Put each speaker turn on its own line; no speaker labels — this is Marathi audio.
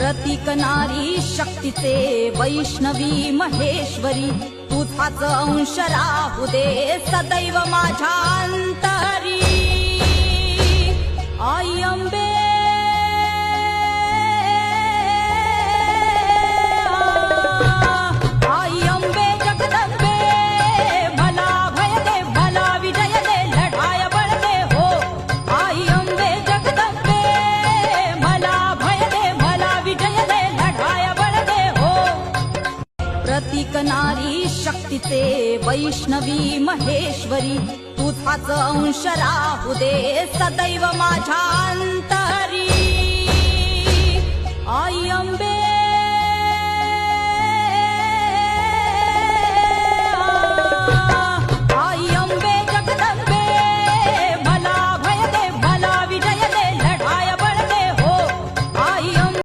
प्रतीक नारी शक्तीचे वैष्णवी महेश्वरी तुझाच अंश राहू दे सदैव माझ्या अंतरी। आई अंबे आई अंबे जगदंबे भला भय दे भला विजय दे लढाया बळ दे हो। आई अंबे जगदंबे भला भय दे भला विजय दे लढाया बळ दे हो। प्रतीक नारी शक्तीचे वैष्णवी महेश्वरी तुझाच अंश राहू दे सदैव माझ्या अंतरी।